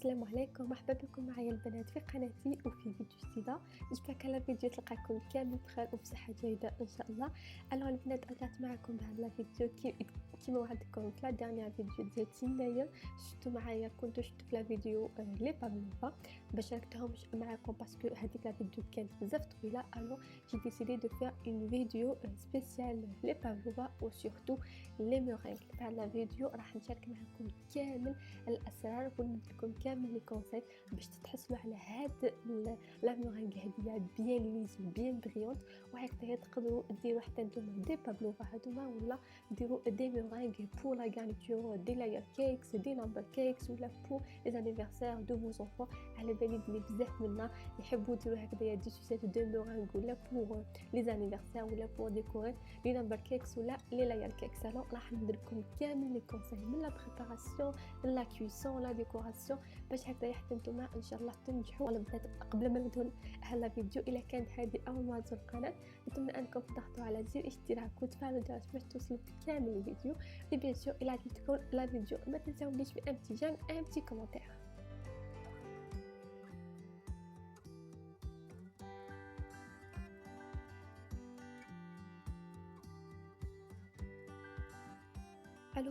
السلام عليكم، مرحبا بكم معايا البنات في قناتي وفي فيديو جديده. جبت لك على فيديو تلقاكم كامل بخير وبصحه جيده ان شاء الله. البنات رجعت معكم بهذا الفيديو كيما وعدتكم في لا ديرنيير فيديو ديال تيناير. شفتوا معايا كنتو شفتوا في لا فيديو لي بابلوفا باش ركتهمش معكم باسكو هذيك لا فيديو كانت بزاف طويله. جي ديسيدي دو فير اون فيديو سبيسيال لي بابلوفا و سورتو لي مورينغ. في هذا الفيديو راح نشارك معكم كامل الاسرار ونمدلكم كامل لي كونساي باش تتحصلوا على هاد لا مورينغ هذه بيان ليز بيان بريونت، وهكذا تقدروا ديروا حتى نتوما دي بابلوفا هذوما ولا ديروا دي مورينغ بور لا غارنيتور دي لاير كيكس دي لامبر كيكس ولا بور لي انيفرسير دو فو زونفون. على بالي بلي بزاف منا يحبوا يديروا هكذا دي سوسيت دو مورينغ ولا بور لي انيفرسير ولا بور ديكوري لي لامبر كيكس ولا لي لاير كيكس. راح نديرلكم كامل لي كونساي من لا بريباراسيون لا كويسون لا ديكوراسيون باش هكذا حتى نتوما ان شاء الله تنجحوا. البنات قبل ما نبداو هذا الفيديو، الا كانت هذه اول مره تزوروا القناه نتمنى انكم تضغطوا على زر اشتراك وتفعلوا الجرس باش توصلوا كامل الفيديو. بيان سور الى عجبتكم لا فيديو ما تنساونيش بان بتي جيم ان بتي كومونتير.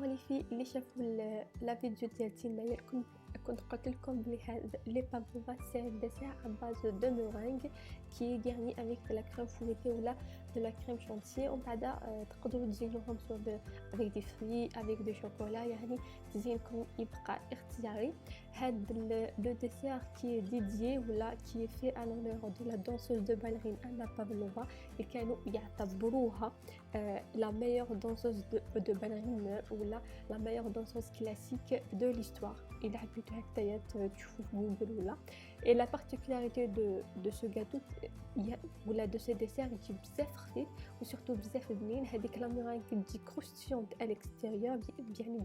لي في اللي شافوا لا فيديو ديال تيناير كنت قلت لكم بلي هاد لي بابلوفا سي ان ديسير ا باز دو مورينغ كي غارني افيك دو لا كريم فويتي ولا دو لا كريم شونتيي، ومن بعد تقدروا تزينوهم سوا افيك دي فري افيك دو شوكولا، يعني تزينكم يبقى اختياري. هاد لو ديسير كي ديديي ولا كي في انونور دو لا دونسوز دو باليرين انا بابلوفا اللي كانوا يعتبروها لا ميور دونسوز دو باليرين ولا لا ميور دونسوز كلاسيك دو ليستوار. il a pu تشوفوا في جوجل ولا. et la particularité de ce gâteau ولا de ce dessert يجي بزاف خفيف وسورتو بزاف بنين. هذيك لا مورينغ تجي كروستيونت à l'extérieur يعني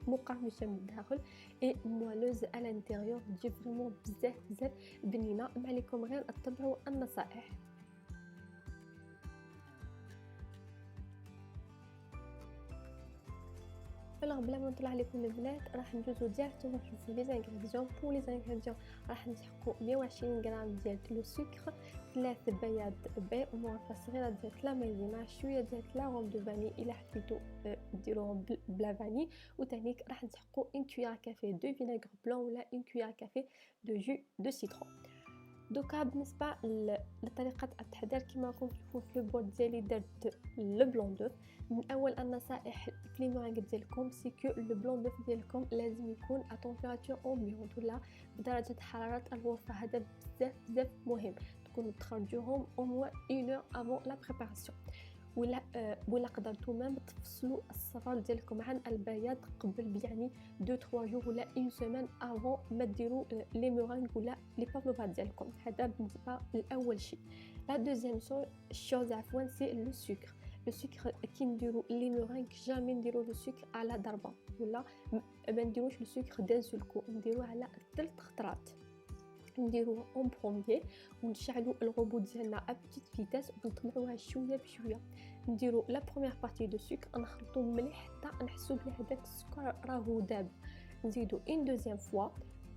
مقرمشه من الداخل et moelleuse à l'intérieur تجي فريمون بزاف بنينه. ما عليكم غير تتبعوا النصائح. بلا ما نطلع لكم البنات راح ندوزو ديريكتومون نشوفو لي زانغريديون. بور لي زانغريديون راح نسحقو 120 غرام ديال لو سكر، 3 بياض بيض ومعلقه صغيره ديال لا مايزينا، شويه ديال لا روم دو فاني الا حبيتو ديروهم بلا فاني، وتانيك راح نسحقو 1 كويار كافي دو فينيغر بلون ولا 1 كويار كافي دو جو دو سيترون. دوكا بالنسبه لطريقه التحضير كما راكم تشوفوا في البول ديالي درت لو بلون دوف. من اول النصائح في لي مورينغ ديالكم سي كو لو بلون دوف ديالكم لازم يكون ا تمبيراتور امبيونت ولا بدرجه حراره الغرفه. هذا بزاف مهم تكونوا تخرجوهم او موان 1 اور افون لا بريباراسيون. ولا قدرتوا مام تفصلوا الصفار ديالكم عن البياض قبل يعني 2-3 جور ولا 1 سيمين افون ما ديروا لي مورينغ ولا لي بابلوفا ديالكم. هذا بالنسبه لاول شيء. لا دوزيام شوز عفوا سي لو سكر. لو سكر كي نديروا لي مورينغ جامي نديروا لو سكر على ضربه ولا ما نديروش لو سكر دان سولكو، نديروه على 3 خطرات. نديروه اون بروميير ونشعلوا الغوبو ديالنا ا بتيت فيتاس ونطمعوها شويه بشويه. نديروا لا بروميير بارتي دو سكر نخلطوا مليح حتى نحسوا بلي هذاك السكر راهو داب. نزيدوا ان دوزيام فوا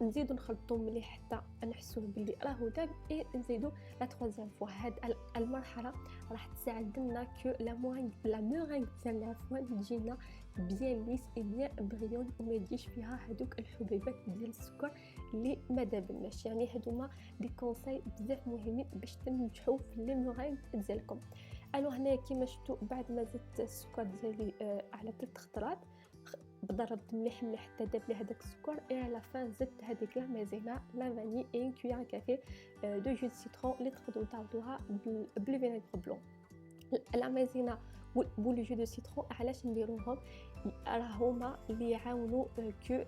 نزيدوا نخلطوا مليح حتى نحسوا بلي راهو داب اي نزيدوا لا تروازيام فوا. هاد المرحله راح تساعدنا كو لا مورينغ ديالنا عفوا تجينا بيان ليس اي بيان بريون وما يجيش فيها هذوك الحبيبات ديال السكر اللي ما دابناش. يعني هادوما دي كونساي بزاف مهمين باش تنجحوا في لي مورينغ ديالكم. هنايا كيما شفتوا بعد ما زدت السكر ديالي على 3 خطرات ضربت مليح حتى داب لي هذاك السكر. اي على فان زدت هذيك لا مايزينا لا فاني اي كويار كافي دو جو سيترون اللي تقدروا تعوضوها بالفينيغ بلون. لا مايزينا بولي جو دو سيترون علاش نديروهم؟ راهما اللي يعاونوا كو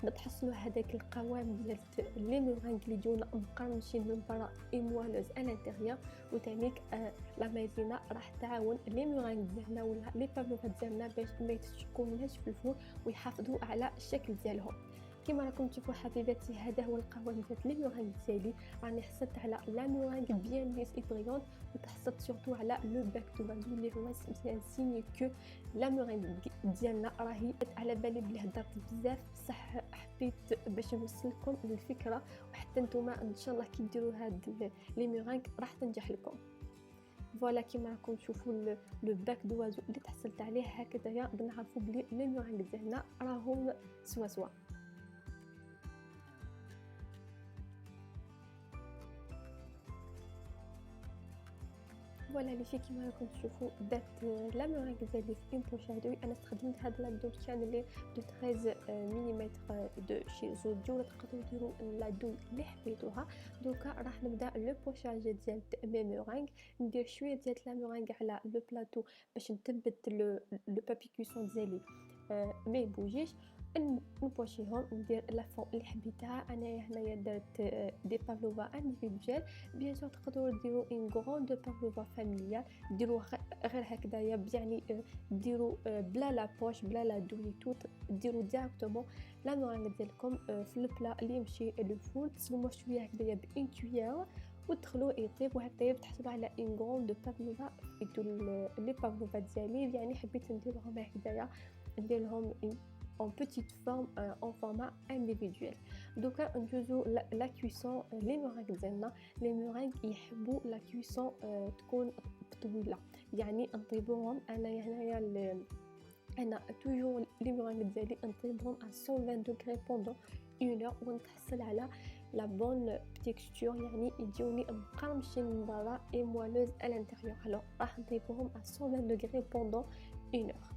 نتحصلوا هذاك القوام ديال لي مورينغ اللي يجونا مقرمشين من برا اي موالوز ا لانتيريور. وتانيك لا مايزينا راح تعاون لي مورينغ ديالنا ولا لي بابلوفا ديالنا باش ما يتشكوناش في الفرن ويحافظوا على الشكل ديالهم. كما راكم تشوفوا حبيباتي، هذا هو القوام ديال لي مورينغ ديالي. راني حصلت على لا مورينغ بيان ليس ايطريون، وتحصلت سورتو على لو باك دو فازو اللي هو مزيان سيني كو لا مورينغ ديالنا راهي. على بالي بلي هضرت بزاف، بصح حبيت باش نوصل لكم الفكره، وحتى نتوما ان شاء الله كي ديروا هاد لي مورينغ راح تنجح لكم. فوالا كيما راكم تشوفوا لو باك دوازو اللي تحصلت عليه هكذايا، بنعرفوا بلي لي مورينغ ديالنا راهم سوا. فوالا لي في كيما راكم تشوفوا درت لا مورينغ ديالي في اون بوش هادوي. انا استخدمت هاد لا دو كان لي دو 13 ملم دو شي زوديو، ولا تقدروا ديروا لا دو اللي حبيتوها. دوكا راح نبدا لو بوشاج ديال مي مورينغ. ندير شويه ديال لا مورينغ على لو بلاطو باش نثبت لو بابي كويسون ديالي ما يبوجيش. نبوشيهم، ندير لا فون اللي حبيتها. انايا هنايا درت دي بافلوفا انديفيدوال. بيان سور تقدروا ديروا اون غروند بافلوفا فاميليال، ديروها غير هكذايا، يعني ديروا بلا لا بوش بلا لا دويتو، ديروا ديريكتومون لا مورينغ ديالكم في البلا اللي يمشي لو فول. تسلموه شويه هكذايا بان كويير وتدخلوا يطيب، وهكذا تحصلوا على اون غروند بافلوفا. ايتو لي بافلوفا ديالي يعني حبيت نديرهم هكذايا، ندير لهم en petite forme, en format individuel. دوكا ندوزو لا كويسون لي مورينغ ديالنا. لي مورينغ يحبوا لا كويسون تكون طويله، يعني نطيبوهم. انا توجور لي مورينغ ديالي نطيبهم à 120 degrés pendant 1 heure، ونتحصل على لا بون تيكستور، يعني يجوني مقرمشين من برا اي موالوز à l'intérieur. alors راح نطيبوهم à 120 degrés pendant 1 heure.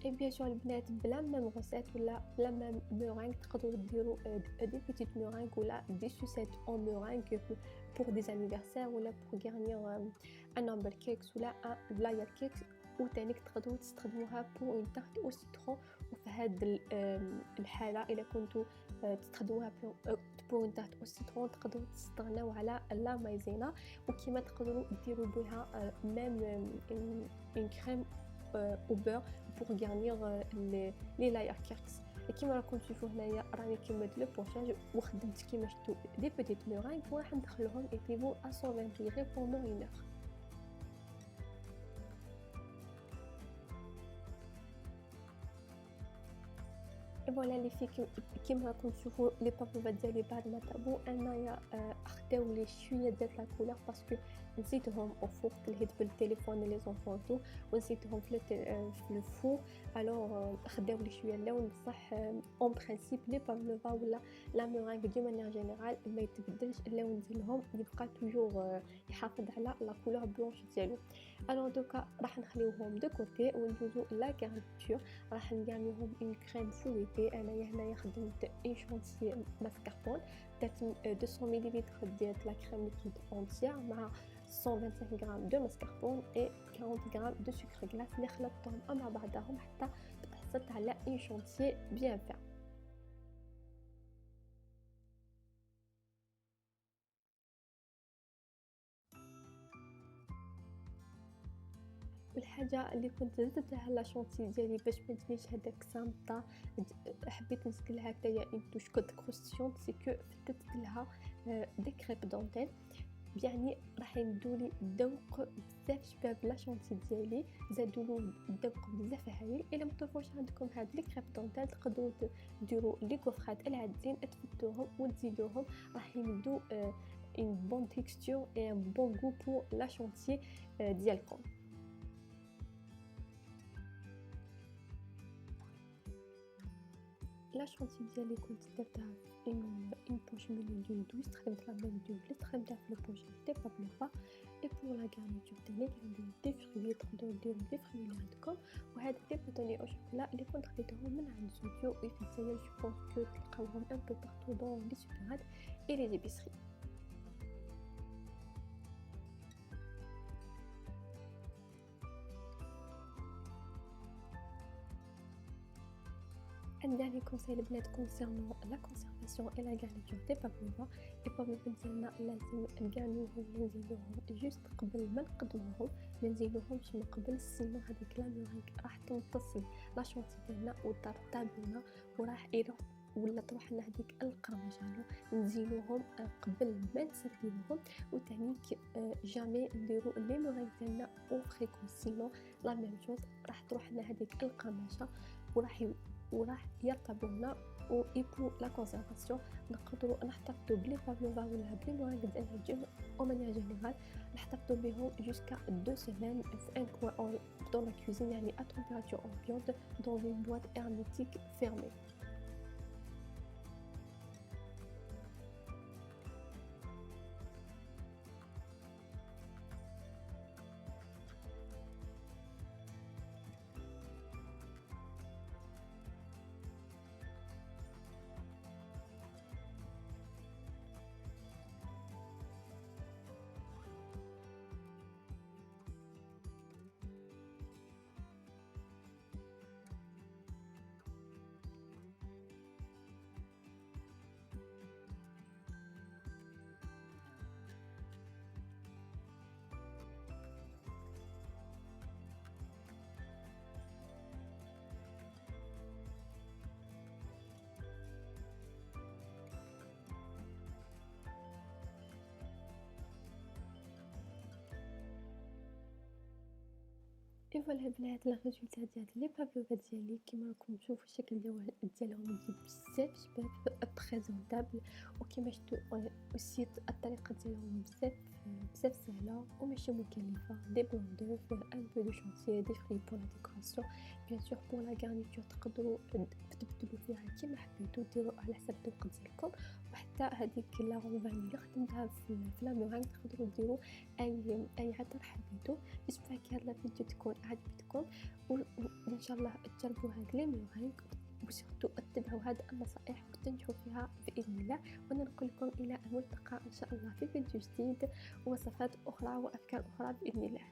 اي بيان سور البنات، بلا ميم غوسيت ولا بلا ميم مورينغ تقدروا ديروا دي بيتيت مورينغ ولا دي سوسيت اون مورينغ pour des anniversaires ولا pour garnir un humble cakes ولا un layer cakes. وتانيك تقدروا تستخدموها pour une tarte au citron. وفي هاد الحاله الا كنتوا تستخدموها pour une tarte au citron تقدروا تستغناو على لا مايزينا. وكما تقدروا ديروا بها ميم une crème au beurre pour garnir les layer cakes. كيما راكم تشوفوا هنايا راني كملت لو بوشاج وخدمت كيما شفتوا دي بيتيت مورينغ، وراح ندخلهم يطيبوا à 120 degrés pendant 1 heure. فوالا لي في كيما راكم تشوفوا لي بافلوفا ديالي بعد ما طابوا. انايا خداو لي شويه ديال لا كولور باسكو نسيتهم او فوق الهيت بالتليفون لي زونفونتو، ونسيتهم في الفور. الوغ خداو لي شويه اللون. بصح اون برينسيپ لي بافلوفا ولا لا مورينغ دو مانيير جينيرال ما يتبدلش اللون ديالهم، يبقى توجور يحافظ على لا كولور بلونش ديالو. الوغ دوكا راح نخليوهم دو كوتي وندوزو لا غارنيتور. راح نغارنيهم اون كريم فويتي. انايا هنايا خدمت اون شونتي ماسكاربون، درت 200 ملل ديال لا كريم ليكيد اونتيير مع 125 غرام دو ماسكاربون et 40 غرام دو سكر غلاس اللي خلطتهم مع بعضهم حتى تحصلت على اون شونتي بيان فا. والحاجه اللي كنت زدتها لا شونتي ديالي باش ما تجيش هذاك سامطه، حبيت نزيد لها هكايا اون توش كود كروستيون، سي كو فتت لها دي كريب دونتيل. يعني راح يمدولي ذوق بزاف شباب لا شونتي ديالي، زادولو ذوق بزاف هايل. الا متوفرش عندكم هاد لي كريب دونتيل تقدروا ديروا لي كوفرات العاديين تفتوهم وتزيدوهم، راح يمدو une bonne texture et un bon goût pour la chantier ديالكم. لا شونتي ديالي كنت درتها في اون بوش من دون دوز، استخدمت لا ميم دون اللي استخدمتها في البوش دي بابلوفا. اي بور لا غارنيتور تاني ندير دي فروي، تقدروا ديروا دي فروي اللي عندكم. وهاد دي بوتوني او شوكولا اللي كنت خديتهم من عند زوديو في الجزائر، جو بونس كو تلقاوهم ان بو بارتو دون لي سوبرماركت اي لي ايبيسري. Un dernier conseil البنات concernant la conservation et la garniture des pavlova. البافلوفا ديالنا لازم نقانيوهم ننزلوهم جوست قبل ما نقدموهم، ما نزينوهمش من قبل، سينو هذيك لا ميغيك راح تمتص لا شونتي ديالنا وترطب بنا وراح يروح ولا تروح لنا هذيك القرمشه. نزينوهم قبل ما نسربيوهم، وتانيك جامي نديرو لي ميغيك ديالنا او فريكون، سينو لا ميم شوز راح تروح لنا هذيك القرمشه وراح يرطبونا. و ايبو لا كونسيرفاسيون نقدروا نحتفظوا بلي بافلوفا ولا بلي مواقع ديالنا ديما او مانيير جينيرال نحتفظوا بهم جوسكا 2 سيمين في ان كوان دون لا كوزين، يعني ا تمبيراتور امبيونت دون اون بوîte hermétique fermée. اي فوالا البنات، لا ريزولتا ديال لي بافلوفا ديالي كيما راكم تشوفوا الشكل ديالهم يجي بزاف شباب بريزونطابل، وكيما شفتوا اوسي الطريقه ديالهم بزاف سهله وماشي مكلفه. دي بلون دوف، ان بو دو شانتيي، دي فري بور لا ديكوراسيون، بيان سور بور لا غارنيتور تقدروا تبدلوا فيها كيما حبيتوا، ديروا على حسب الذوق ديالكم. وحتى هذيك لا فاني اللي خدمتها في لا ميرانغ تقدروا ديروا اي عطر حبيتوا. جيسبر كي هاد لا فيديو تكون عجبتكم، وان شاء الله تجربوا هاد لي ميرانغ، وسورتو اتبعوا هاد النصائح وتنجحوا فيها باذن الله. وانا نقول لكم الى الملتقى ان شاء الله في فيديو جديد ووصفات اخرى وافكار اخرى باذن الله.